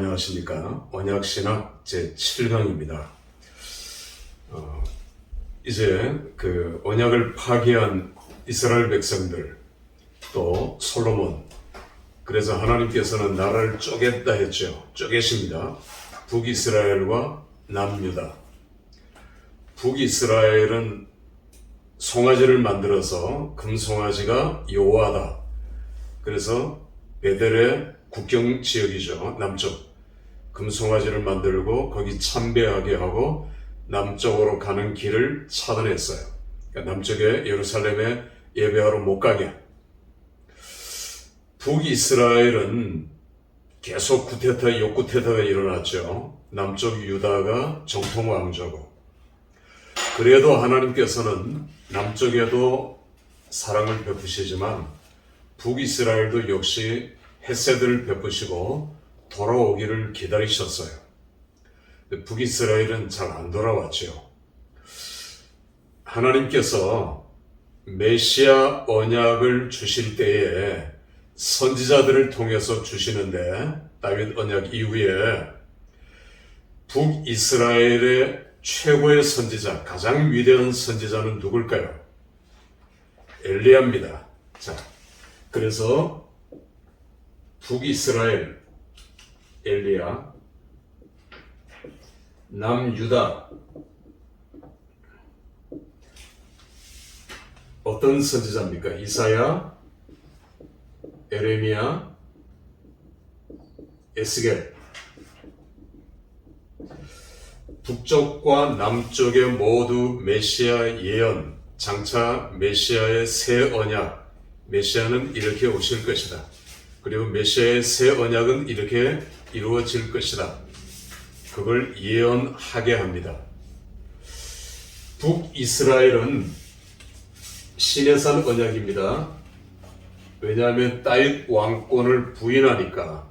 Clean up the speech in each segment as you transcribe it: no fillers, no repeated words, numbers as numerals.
안녕하십니까. 언약신학 제7강입니다. 이제 그 언약을 파기한 이스라엘 백성들, 또 솔로몬, 그래서 하나님께서는 나라를 쪼갰다 했죠. 쪼개십니다. 북이스라엘과 남유다. 북이스라엘은 송아지를 만들어서 금송아지가 여호와다. 그래서 베델의 국경 지역이죠. 남쪽. 금송아지를 만들고 거기 참배하게 하고 남쪽으로 가는 길을 차단했어요. 그러니까 남쪽에 예루살렘에 예배하러 못 가게. 북이스라엘은 계속 역구테타가 일어났죠. 남쪽 유다가 정통 왕조고. 그래도 하나님께서는 남쪽에도 사랑을 베푸시지만 북이스라엘도 역시 헤세드를 베푸시고 돌아오기를 기다리셨어요. 북이스라엘은 잘 안 돌아왔죠. 하나님께서 메시아 언약을 주실 때에 선지자들을 통해서 주시는데, 다윗 언약 이후에 북이스라엘의 최고의 선지자, 가장 위대한 선지자는 누굴까요? 엘리야입니다. 자, 그래서 북이스라엘 엘리야, 남유다 어떤 선지자입니까? 이사야, 에레미야, 에스겔. 북쪽과 남쪽에 모두 메시아 예언, 장차 메시아의 새 언약, 메시아는 이렇게 오실 것이다. 그리고 메시아의 새 언약은 이렇게 이루어질 것이다. 그걸 예언하게 합니다. 북이스라엘은 시내산 언약입니다. 왜냐하면 다윗 왕권을 부인하니까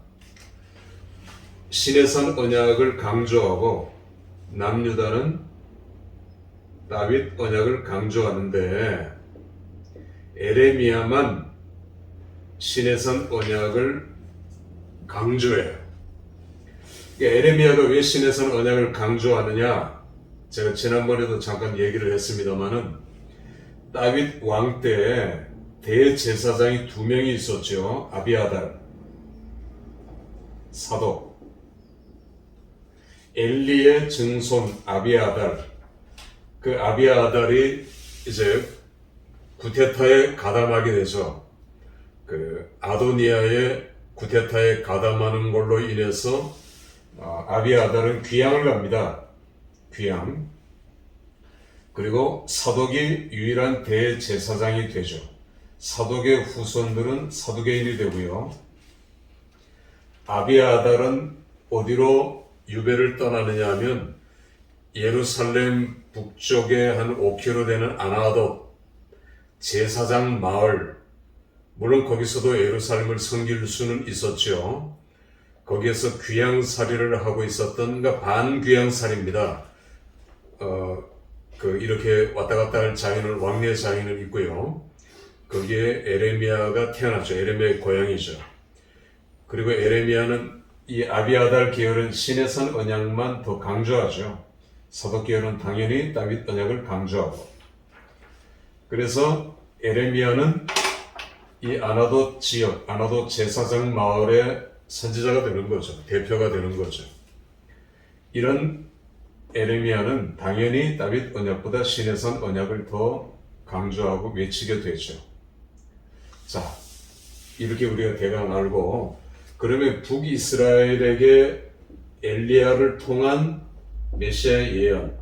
시내산 언약을 강조하고 남유다는 다윗 언약을 강조하는데 에레미야만 시내산 언약을 강조해요. 에레미야가 왜 시내산 언약을 강조하느냐? 제가 지난번에도 잠깐 얘기를 했습니다마는 다윗 왕 때 대제사장이 2명이 있었죠. 아비아달, 사독. 엘리의 증손 아비아달. 그 아비아달이 이제 구테타에 가담하게 되죠. 그 아도니아의 구테타에 가담하는 걸로 인해서 아비아달은 귀양을 갑니다. 귀양. 그리고 사독이 유일한 대제사장이 되죠. 사독의 후손들은 사두개인이 되고요. 아비아달은 어디로 유배를 떠나느냐 하면 예루살렘 북쪽에 한 5km 되는 아나돗 제사장 마을, 물론 거기서도 예루살렘을 섬길 수는 있었죠. 거기에서 귀양살이를 하고 있었던, 그러니까 반귀양살입니다. 이렇게 왔다 갔다 할 자인을, 왕래 자인을 있고요. 거기에 에레미야가 태어났죠. 에레미야의 고향이죠. 그리고 에레미야는 이 아비아달 계열은 시내산 언약만 더 강조하죠. 사독 계열은 당연히 다윗 언약을 강조하고. 그래서 에레미야는 이 아나돗 지역, 아나돗 제사장 마을의 선지자가 되는 거죠. 대표가 되는 거죠. 이런 에레미야는 당연히 다윗 언약보다 시내산 언약을 더 강조하고 외치게 되죠. 자, 이렇게 우리가 대강 알고, 그러면 북이스라엘에게 엘리야를 통한 메시아의 예언.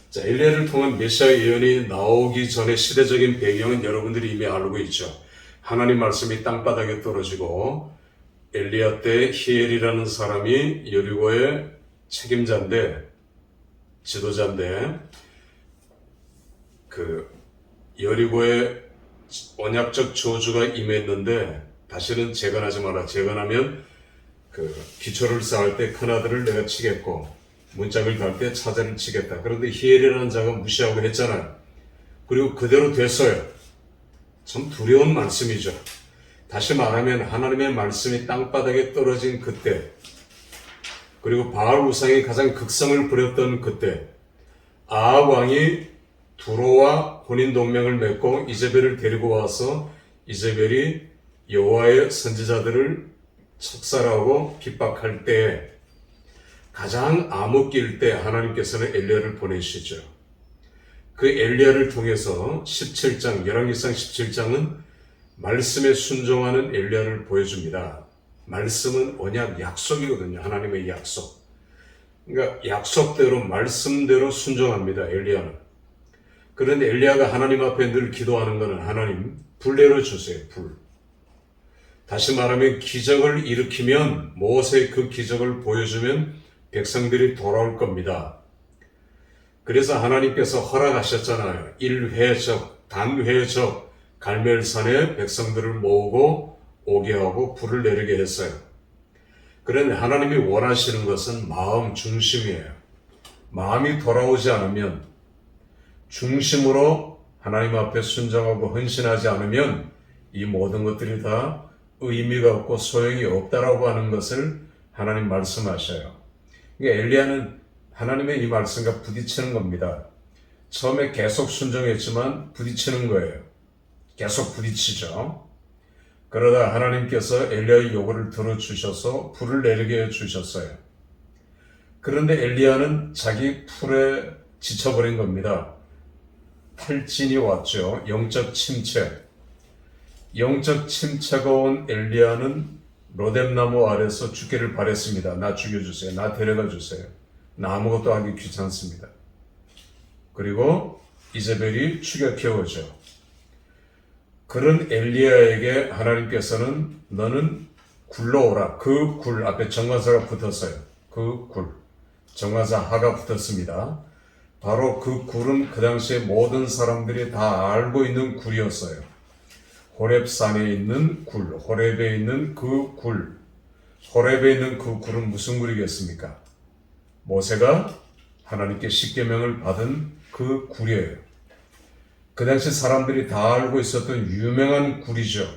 자, 엘리야를 통한 메시아의 예언이 나오기 전에 시대적인 배경은 여러분들이 이미 알고 있죠. 하나님 말씀이 땅바닥에 떨어지고 엘리야 때 히엘이라는 사람이 여리고의 책임자인데, 지도자인데, 여리고의 언약적 저주가 임했는데 다시는 재건하지 마라. 재건하면 기초를 쌓을 때 큰아들을 내가 치겠고 문짝을 달 때 차자를 치겠다. 그런데 히엘이라는 자가 무시하고 했잖아요. 그리고 그대로 됐어요. 참 두려운 말씀이죠. 다시 말하면 하나님의 말씀이 땅바닥에 떨어진 그때, 그리고 바알 우상이 가장 극성을 부렸던 그때, 아합 왕이 두로와 혼인 동맹을 맺고 이제벨을 데리고 와서 이제벨이 여호와의 선지자들을 척살하고 핍박할 때, 가장 암흑기일 때 하나님께서는 엘리야를 보내시죠. 그 엘리야를 통해서 17장, 열왕기상 17장은 말씀에 순종하는 엘리야를 보여줍니다. 말씀은 언약, 약속이거든요. 하나님의 약속. 그러니까 약속대로, 말씀대로 순종합니다. 엘리야는. 그런데 엘리야가 하나님 앞에 늘 기도하는 것은 하나님, 불 내려주세요. 불. 다시 말하면 기적을 일으키면, 모세의 그 기적을 보여주면 백성들이 돌아올 겁니다. 그래서 하나님께서 허락하셨잖아요. 일회적, 단회적 갈멜산에 백성들을 모으고 오게 하고 불을 내리게 했어요. 그런데 하나님이 원하시는 것은 마음 중심이에요. 마음이 돌아오지 않으면, 중심으로 하나님 앞에 순종하고 헌신하지 않으면 이 모든 것들이 다 의미가 없고 소용이 없다라고 하는 것을 하나님 말씀하셔요. 그러니까 엘리야는 하나님의 이 말씀과 부딪히는 겁니다. 처음에 계속 순종했지만 부딪히는 거예요. 계속 부딪히죠. 그러다 하나님께서 엘리야의 요구를 들어주셔서 불을 내리게 해주셨어요. 그런데 엘리야는 자기 풀에 지쳐버린 겁니다. 탈진이 왔죠. 영적 침체. 영적 침체가 온 엘리야는 로뎀나무 아래서 죽기를 바랬습니다. 나 죽여주세요. 나 데려가 주세요. 나 아무것도 하기 귀찮습니다. 그리고 이제벨이 추격해오죠. 그런 엘리야에게 하나님께서는 너는 굴러오라. 그 굴 앞에 정관사가 붙었어요. 그 굴. 정관사 하가 붙었습니다. 바로 그 굴은 그 당시에 모든 사람들이 다 알고 있는 굴이었어요. 호렙산에 있는 굴, 호렙에 있는 그 굴. 호렙에 있는 그 굴은 무슨 굴이겠습니까? 모세가 하나님께 십계명을 받은 그 굴이에요. 그 당시 사람들이 다 알고 있었던 유명한 굴이죠.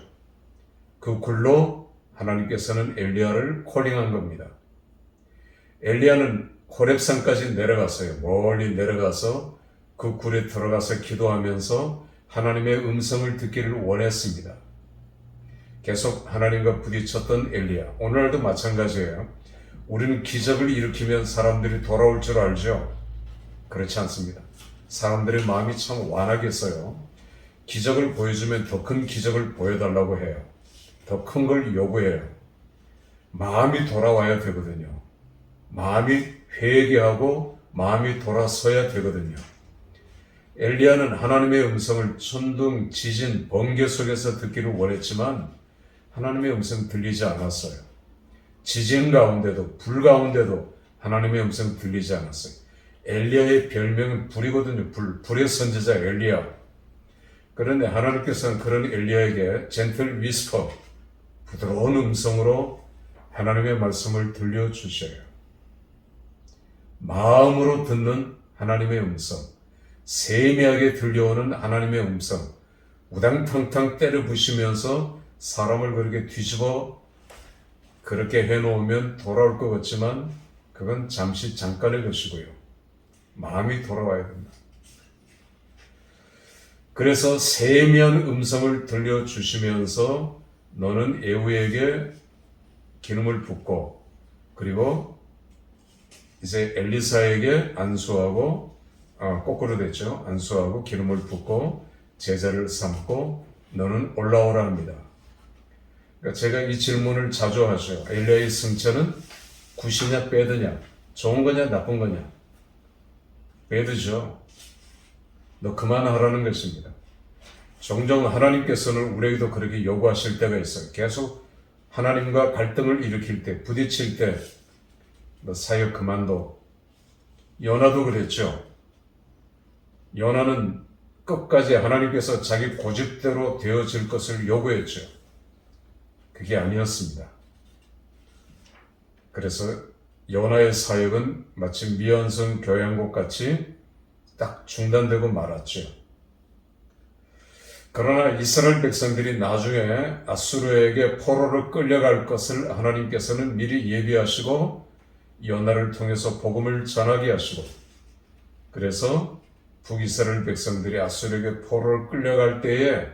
그 굴로 하나님께서는 엘리야를 콜링한 겁니다. 엘리야는 호렙산까지 내려갔어요. 멀리 내려가서 그 굴에 들어가서 기도하면서 하나님의 음성을 듣기를 원했습니다. 계속 하나님과 부딪혔던 엘리야. 오늘도 마찬가지예요. 우리는 기적을 일으키면 사람들이 돌아올 줄 알죠? 그렇지 않습니다. 사람들의 마음이 참 완하겠어요. 기적을 보여주면 더 큰 기적을 보여달라고 해요. 더 큰 걸 요구해요. 마음이 돌아와야 되거든요. 마음이 회개하고 마음이 돌아서야 되거든요. 엘리야는 하나님의 음성을 천둥, 지진, 번개 속에서 듣기를 원했지만 하나님의 음성 들리지 않았어요. 지진 가운데도, 불 가운데도 하나님의 음성 들리지 않았어요. 엘리야의 별명은 불이거든요. 불의 선지자 엘리야. 그런데 하나님께서는 그런 엘리야에게 젠틀 위스퍼, 부드러운 음성으로 하나님의 말씀을 들려주셔요. 마음으로 듣는 하나님의 음성, 세미하게 들려오는 하나님의 음성, 우당탕탕 때려 부시면서 사람을 그렇게 뒤집어 그렇게 해놓으면 돌아올 것 같지만 그건 잠깐의 것이고요. 마음이 돌아와야 된다. 그래서 세미한 음성을 들려주시면서 너는 에후에게 기름을 붓고 그리고 이제 엘리사에게 안수하고 거꾸로 됐죠. 안수하고 기름을 붓고 제자를 삼고 너는 올라오라 합니다. 그러니까 제가 이 질문을 자주 하죠. 엘리야의 승천은 굿이냐 배드냐, 좋은 거냐 나쁜 거냐? 배드죠. 너 그만하라는 것입니다. 종종 하나님께서는 우리에게도 그렇게 요구하실 때가 있어요. 계속 하나님과 갈등을 일으킬 때, 부딪힐 때 너 사역 그만둬. 요나도 그랬죠. 요나는 끝까지 하나님께서 자기 고집대로 되어질 것을 요구했죠. 그게 아니었습니다. 그래서 요나의 사역은 마치 미완성 교양곡 같이 딱 중단되고 말았죠. 그러나 이스라엘 백성들이 나중에 아수르에게 포로로 끌려갈 것을 하나님께서는 미리 예비하시고 요나를 통해서 복음을 전하게 하시고, 그래서 북이스라엘 백성들이 아수르에게 포로를 끌려갈 때에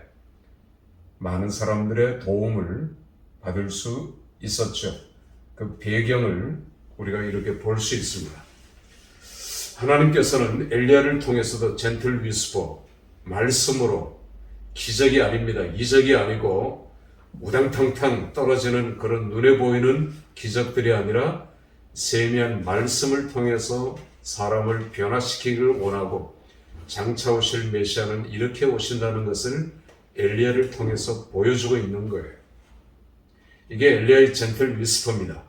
많은 사람들의 도움을 받을 수 있었죠. 그 배경을 우리가 이렇게 볼 수 있습니다. 하나님께서는 엘리야를 통해서도 젠틀 위스퍼, 말씀으로, 기적이 아닙니다. 이적이 아니고 우당탕탕 떨어지는 그런 눈에 보이는 기적들이 아니라 세미한 말씀을 통해서 사람을 변화시키기를 원하고, 장차 오실 메시아는 이렇게 오신다는 것을 엘리야를 통해서 보여주고 있는 거예요. 이게 엘리야의 젠틀 위스퍼입니다.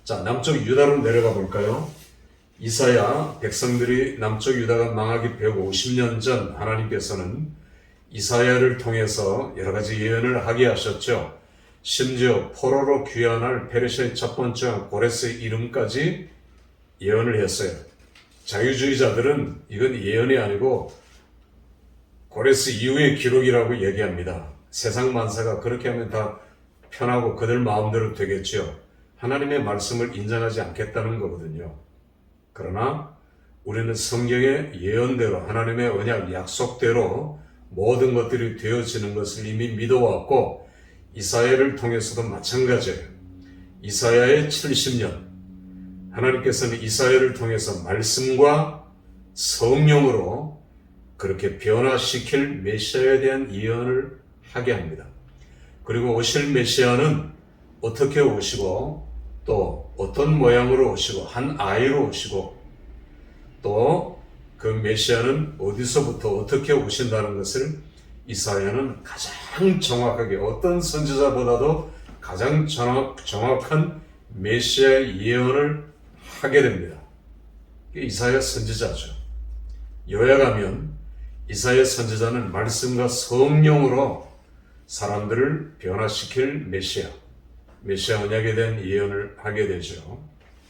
자, 남쪽 유다로 내려가 볼까요? 이사야, 백성들이 남쪽 유다가 망하기 150년 전 하나님께서는 이사야를 통해서 여러 가지 예언을 하게 하셨죠. 심지어 포로로 귀환할 페르시아의 첫 번째 왕 고레스의 이름까지 예언을 했어요. 자유주의자들은 이건 예언이 아니고 고레스 이후의 기록이라고 얘기합니다. 세상 만사가 그렇게 하면 다 편하고 그들 마음대로 되겠죠. 하나님의 말씀을 인정하지 않겠다는 거거든요. 그러나 우리는 성경의 예언대로, 하나님의 언약 약속대로 모든 것들이 되어지는 것을 이미 믿어왔고, 이사야를 통해서도 마찬가지예요. 이사야의 70년, 하나님께서는 이사야를 통해서 말씀과 성령으로 그렇게 변화시킬 메시아에 대한 예언을 하게 합니다. 그리고 오실 메시아는 어떻게 오시고, 또 어떤 모양으로 오시고, 한 아이로 오시고, 또 그 메시아는 어디서부터 어떻게 오신다는 것을 이사야는 가장 정확하게, 어떤 선지자보다도 가장 정확한 메시아의 예언을 하게 됩니다. 이사야 선지자죠. 요약하면 이사야 선지자는 말씀과 성령으로 사람들을 변화시킬 메시아 언약에 대한 예언을 하게 되죠.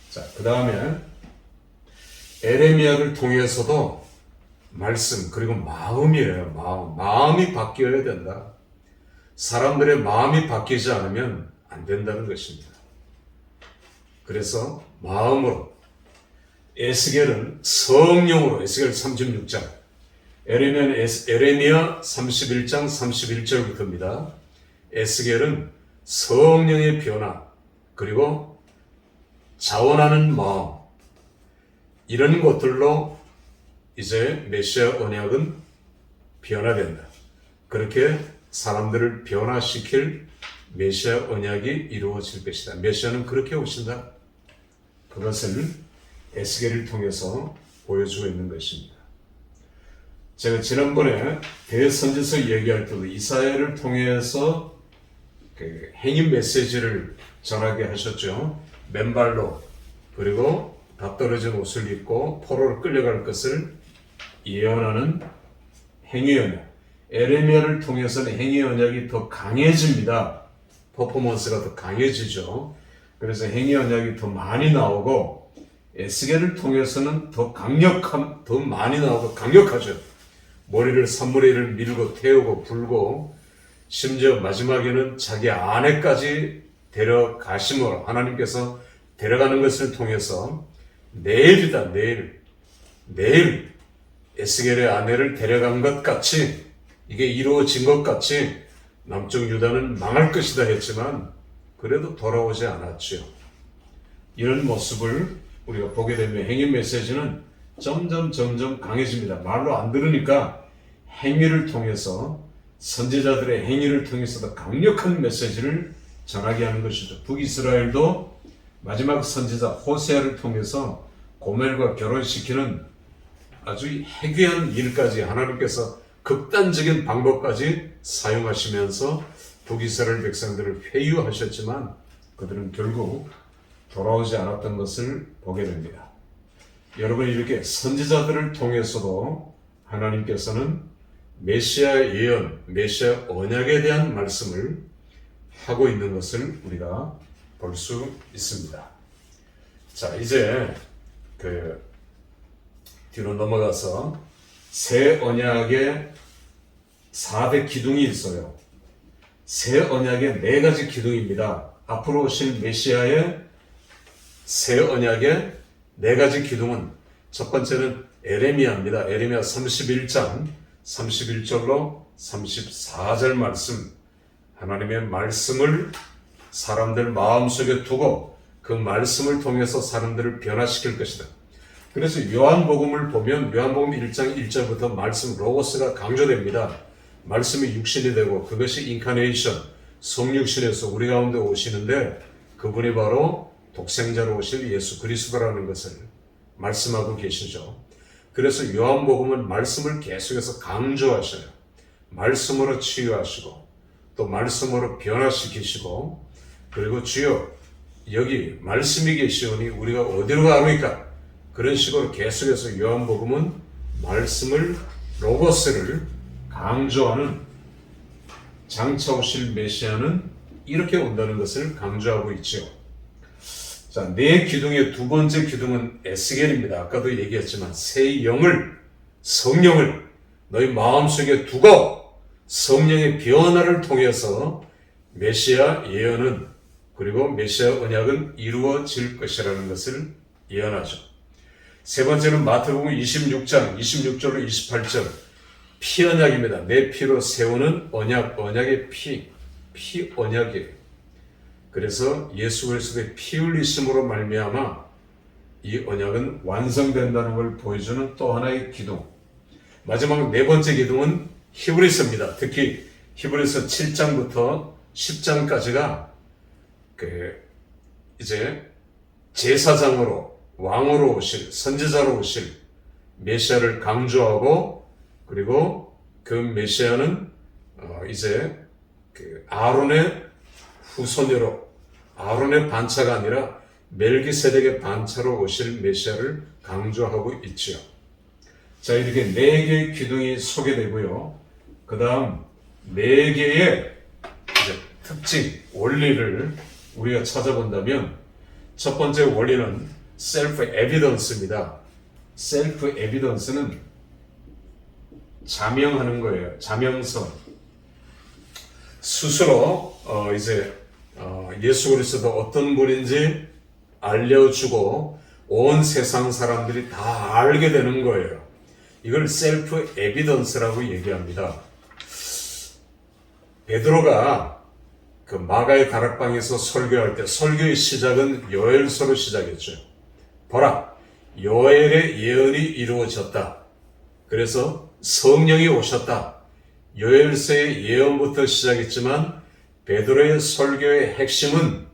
자, 그 다음에 에레미야를 통해서도 말씀, 그리고 마음이에요. 마음이 바뀌어야 된다. 사람들의 마음이 바뀌지 않으면 안 된다는 것입니다. 그래서 마음으로, 에스겔은 성령으로, 에스겔 36장, 에레미야 31장 31절부터입니다. 에스겔은 성령의 변화, 그리고 자원하는 마음, 이런 것들로 이제 메시아 언약은 변화된다. 그렇게 사람들을 변화시킬 메시아 언약이 이루어질 것이다. 메시아는 그렇게 오신다. 그것을 에스겔을 통해서 보여주고 있는 것입니다. 제가 지난번에 대선지서 얘기할 때도 이사야를 통해서 그 행인 메시지를 전하게 하셨죠. 맨발로, 그리고 다 떨어진 옷을 입고 포로로 끌려갈 것을 예언하는 행위 언약. 에레미야를 통해서는 행위 언약이 더 강해집니다. 퍼포먼스가 더 강해지죠. 그래서 행위 언약이 더 많이 나오고, 에스겔을 통해서는 더 많이 나오고 강력하죠. 머리를 산물의 일을 밀고 태우고 불고, 심지어 마지막에는 자기 아내까지 데려가심으로 하나님께서 데려가는 것을 통해서 내일 에스겔의 아내를 데려간 것 같이, 이게 이루어진 것 같이 남쪽 유다는 망할 것이다 했지만 그래도 돌아오지 않았죠. 이런 모습을 우리가 보게 되면 행위 메시지는 점점 강해집니다. 말로 안 들으니까 행위를 통해서, 선지자들의 행위를 통해서도 강력한 메시지를 전하게 하는 것이죠. 북이스라엘도 마지막 선지자 호세아를 통해서 고멜과 결혼시키는 아주 해괴한 일까지 하나님께서 극단적인 방법까지 사용하시면서 북이스라엘 백성들을 회유하셨지만 그들은 결국 돌아오지 않았던 것을 보게 됩니다. 여러분, 이렇게 선지자들을 통해서도 하나님께서는 메시아의 예언, 메시아 언약에 대한 말씀을 하고 있는 것을 우리가 볼 수 있습니다. 자, 이제 뒤로 넘어가서 새 언약의 4대 기둥이 있어요. 새 언약의 4가지 기둥입니다. 앞으로 오실 메시아의 새 언약의 4가지 기둥은 첫 번째는 에레미야입니다. 에레미야 31장 31절로 34절 말씀. 하나님의 말씀을 사람들 마음속에 두고 그 말씀을 통해서 사람들을 변화시킬 것이다. 그래서 요한복음을 보면 요한복음 1장 1절부터 말씀 로고스가 강조됩니다. 말씀이 육신이 되고 그것이 인카네이션, 성육신에서 우리 가운데 오시는데 그분이 바로 독생자로 오실 예수 그리스도라는 것을 말씀하고 계시죠. 그래서 요한복음은 말씀을 계속해서 강조하셔요. 말씀으로 치유하시고 또 말씀으로 변화시키시고 그리고 주여 여기 말씀이 계시오니 우리가 어디로 가노이까? 그런 식으로 계속해서 요한복음은 말씀을 로고스를 강조하는 장차 오실 메시아는 이렇게 온다는 것을 강조하고 있죠. 자, 4기둥의 두 번째 기둥은 에스겔입니다. 아까도 얘기했지만 새 영을 성령을 너희 마음속에 두고 성령의 변화를 통해서 메시아 예언은 그리고 메시아 언약은 이루어질 것이라는 것을 예언하죠. 세 번째는 마태복음 26장 26절로 28절 피 언약입니다. 내 피로 세우는 언약, 언약의 피 언약이에요. 그래서 예수 그리스도의 피 흘리심으로 말미암아 이 언약은 완성된다는 걸 보여주는 또 하나의 기둥. 마지막 4번째 기둥은 히브리서입니다. 특히 히브리서 7장부터 10장까지가 이제 제사장으로 왕으로 오실 선지자로 오실 메시아를 강조하고 그리고 그 메시아는 이제 아론의 후손으로 아론의 반차가 아니라 멜기세덱의 반차로 오실 메시아를 강조하고 있지요. 자, 이렇게 4개의 기둥이 소개되고요. 그 다음 4개의 특징, 원리를 우리가 찾아본다면 첫 번째 원리는 셀프 에비던스입니다. 셀프 에비던스는 자명하는 거예요. 자명성. 스스로 예수 그리스도 어떤 분인지 알려주고 온 세상 사람들이 다 알게 되는 거예요. 이걸 셀프 에비던스라고 얘기합니다. 베드로가 그 마가의 다락방에서 설교할 때 설교의 시작은 요엘서로 시작했죠. 보라, 요엘의 예언이 이루어졌다. 그래서 성령이 오셨다. 요엘서의 예언부터 시작했지만 베드로의 설교의 핵심은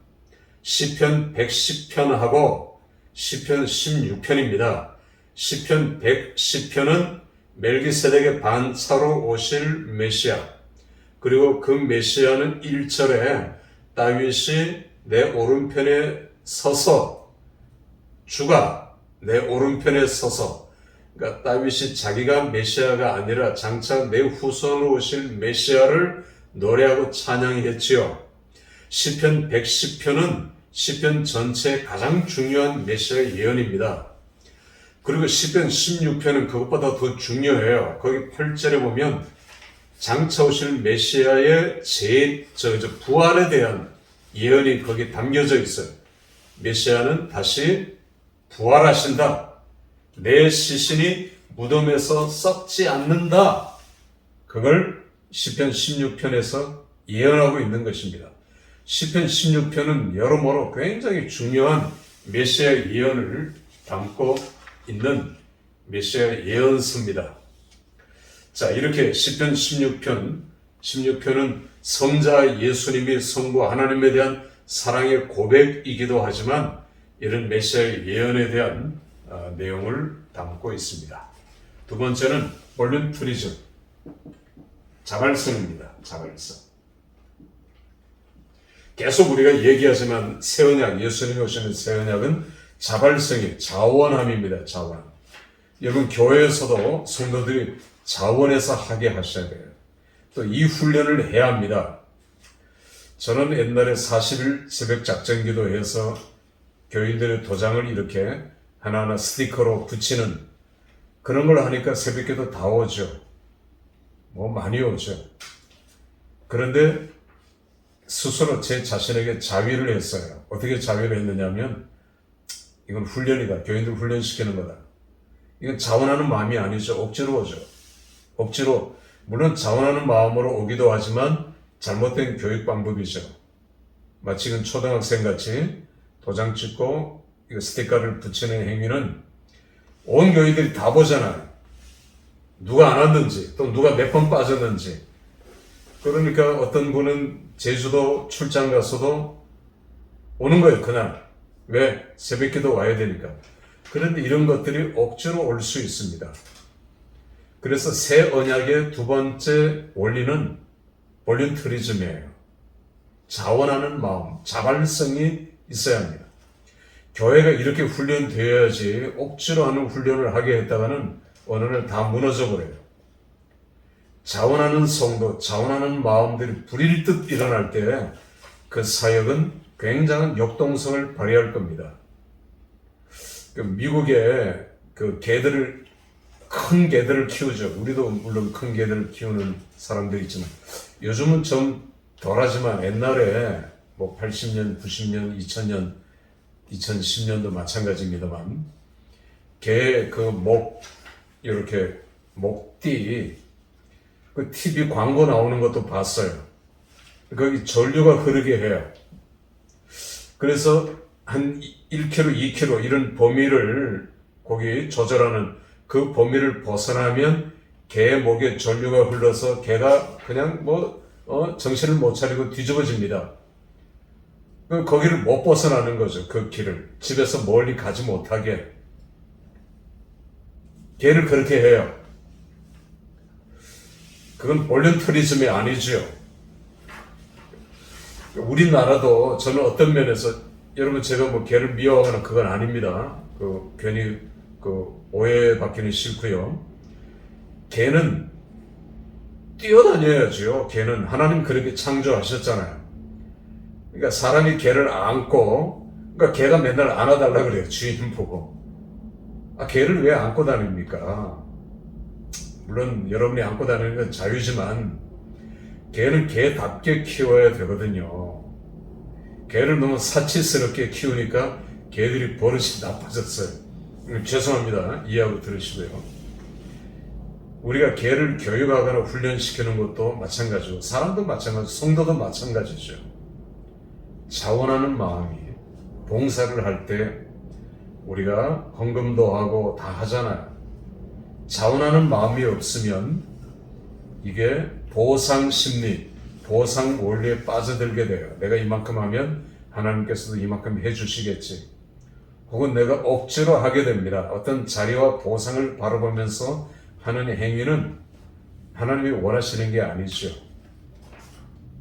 시편 110편하고 시편 16편입니다. 시편 110편은 멜기세덱의 반차로 오실 메시아 그리고 그 메시아는 1절에 다윗이 내 오른편에 서서 주가 내 오른편에 서서 그러니까 다윗이 자기가 메시아가 아니라 장차 내 후손으로 오실 메시아를 노래하고 찬양했지요. 시편 110편은 시편 전체의 가장 중요한 메시아 예언입니다. 그리고 시편 16편은 그것보다 더 중요해요. 거기 8절에 보면 장차 오실 메시아의 부활에 대한 예언이 거기 담겨져 있어요. 메시아는 다시 부활하신다. 내 시신이 무덤에서 썩지 않는다. 그걸 시편 16편에서 예언하고 있는 것입니다. 시편 16편은 여러모로 굉장히 중요한 메시아 예언을 담고 있는 메시아 예언서입니다. 자, 이렇게 시편 16편은 성자 예수님이 성부 하나님에 대한 사랑의 고백이기도 하지만 이런 메시아의 예언에 대한 내용을 담고 있습니다. 두 번째는 볼룬트리즘, 자발성입니다. 자발성. 계속 우리가 얘기하지만 새언약, 예수님이 오시는 새언약은 자발성이 자원함입니다. 자원. 여러분 교회에서도 성도들이 자원해서 하게 하셔야 돼요. 또 이 훈련을 해야 합니다. 저는 옛날에 40일 새벽 작전기도해서 교인들의 도장을 이렇게 하나하나 스티커로 붙이는 그런 걸 하니까 새벽기도 다 오죠. 뭐 많이 오죠. 그런데 스스로 제 자신에게 자위를 했어요. 어떻게 자위를 했느냐면 이건 훈련이다. 교인들 훈련시키는 거다. 이건 자원하는 마음이 아니죠. 억지로 오죠. 억지로. 물론 자원하는 마음으로 오기도 하지만 잘못된 교육 방법이죠. 마치 이건 초등학생 같이 도장 찍고 이거 스티커를 붙이는 행위는 온 교인들이 다 보잖아요. 누가 안 왔는지 또 누가 몇 번 빠졌는지. 그러니까 어떤 분은 제주도 출장 가서도 오는 거예요. 그날. 왜? 새벽기도 와야 되니까. 그런데 이런 것들이 억지로 올 수 있습니다. 그래서 새 언약의 두 번째 원리는 볼런터리즘이에요. 자원하는 마음, 자발성이 있어야 합니다. 교회가 이렇게 훈련되어야지 억지로 하는 훈련을 하게 했다가는 어느 날 다 무너져 버려요. 자원하는 성도, 자원하는 마음들이 불일 듯 일어날 때 그 사역은 굉장한 역동성을 발휘할 겁니다. 미국에 그 개들을, 큰 개들을 키우죠. 우리도 물론 큰 개들을 키우는 사람들이 있지만 요즘은 좀 덜하지만 옛날에 뭐 80년, 90년, 2000년, 2010년도 마찬가지입니다만 개 그 이렇게 목띠 그 TV 광고 나오는 것도 봤어요. 거기 전류가 흐르게 해요. 그래서 한 1km, 2km 이런 범위를 거기 조절하는 그 범위를 벗어나면 개 목에 전류가 흘러서 개가 그냥 정신을 못 차리고 뒤집어집니다. 거기를 못 벗어나는 거죠. 그 길을. 집에서 멀리 가지 못하게. 개를 그렇게 해요. 그건 볼런터리즘이 아니죠. 우리나라도 저는 어떤 면에서 여러분 제가 뭐 개를 미워하거나 그건 아닙니다. 괜히 오해받기는 싫고요. 개는 뛰어다녀야죠. 개는 하나님 그렇게 창조하셨잖아요. 그러니까 사람이 개를 안고, 그러니까 개가 맨날 안아달라 그래요. 주인 보고. 개를 왜 안고 다닙니까? 물론 여러분이 안고 다니는 건 자유지만 개는 개답게 키워야 되거든요. 개를 너무 사치스럽게 키우니까 개들이 버릇이 나빠졌어요. 죄송합니다. 이해하고 들으시고요. 우리가 개를 교육하거나 훈련시키는 것도 마찬가지고 사람도 마찬가지고 성도도 마찬가지죠. 자원하는 마음이 봉사를 할 때 우리가 헌금도 하고 다 하잖아요. 자원하는 마음이 없으면 이게 보상 심리, 보상 원리에 빠져들게 돼요. 내가 이만큼 하면 하나님께서도 이만큼 해주시겠지. 혹은 내가 억지로 하게 됩니다. 어떤 자리와 보상을 바라보면서 하는 행위는 하나님이 원하시는 게 아니죠.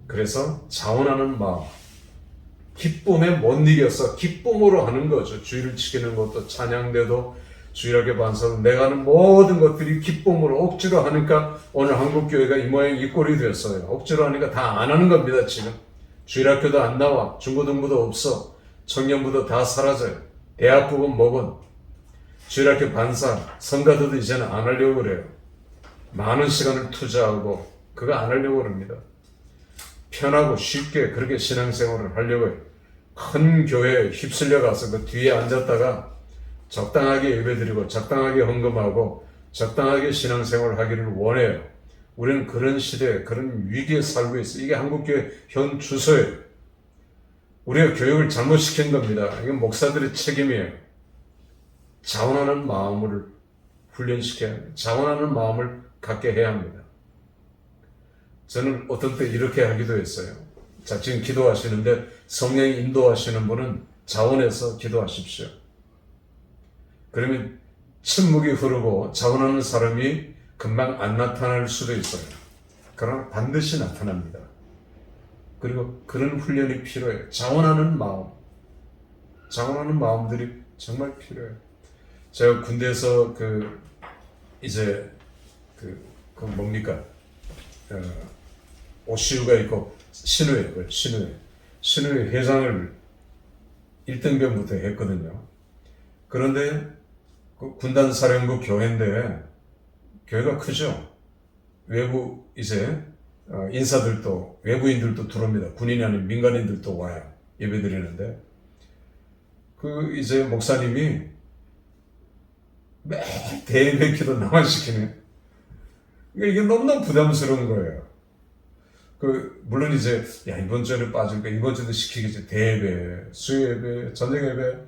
그래서 자원하는 마음, 기쁨에 못 이겨서 기쁨으로 하는 거죠. 주일을 지키는 것도 찬양대도 주일학교 반사도 내가 하는 모든 것들이 기쁨으로 억지로 하니까 오늘 한국교회가 이 모양 이 꼴이 되었어요. 억지로 하니까 다 안 하는 겁니다. 지금 주일학교도 안 나와, 중고등부도 없어, 청년부도 다 사라져요. 대학부분 뭐건 주일학교 반사 성가대도 이제는 안 하려고 그래요. 많은 시간을 투자하고 그거 안 하려고 합니다. 편하고 쉽게 그렇게 신앙생활을 하려고 해요. 큰 교회에 휩쓸려 가서 그 뒤에 앉았다가 적당하게 예배드리고 적당하게 헌금하고 적당하게 신앙생활을 하기를 원해요. 우리는 그런 시대에 그런 위기에 살고 있어요. 이게 한국교회 현 주소예요. 우리가 교육을 잘못시킨 겁니다. 이건 목사들의 책임이에요. 자원하는 마음을 훈련시켜야 합니다. 자원하는 마음을 갖게 해야 합니다. 저는 어떤 때 이렇게 하기도 했어요. 자, 지금 기도하시는데 성령이 인도하시는 분은 자원해서 기도하십시오. 그러면 침묵이 흐르고 자원하는 사람이 금방 안 나타날 수도 있어요. 그러나 반드시 나타납니다. 그리고 그런 훈련이 필요해요. 자원하는 마음. 자원하는 마음들이 정말 필요해요. 제가 군대에서 뭡니까? OCU가 있고 신우회 회장을 1등병부터 했거든요. 그런데 그 군단사령부 교회인데 교회가 크죠. 외부 이제 인사들도 외부인들도 들어옵니다. 군인이 아닌 민간인들도 와요. 예배드리는데 그 이제 목사님이 매일 대예배 기도 나만 시키네. 그러니까 이게 너무너무 부담스러운 거예요. 물론 이제 이번 주에는 빠질까 이번 주도 시키겠지. 대예배, 수요예배, 저녁예배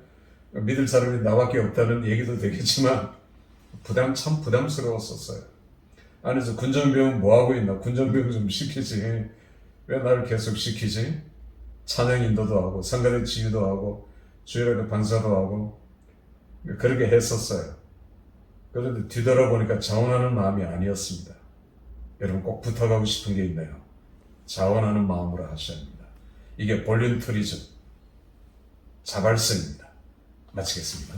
믿을 사람이 나밖에 없다는 얘기도 되겠지만 참 부담스러웠었어요. 안에서 군전병은 뭐하고 있나? 군전병 좀 시키지. 왜 나를 계속 시키지? 찬양 인도도 하고 성가대 지휘도 하고 주일예배 반사도 하고 그렇게 했었어요. 그런데 뒤돌아보니까 자원하는 마음이 아니었습니다. 여러분 꼭 부탁하고 싶은 게 있네요. 자원하는 마음으로 하셔야 합니다. 이게 볼륜터리즘, 자발성입니다. 마치겠습니다.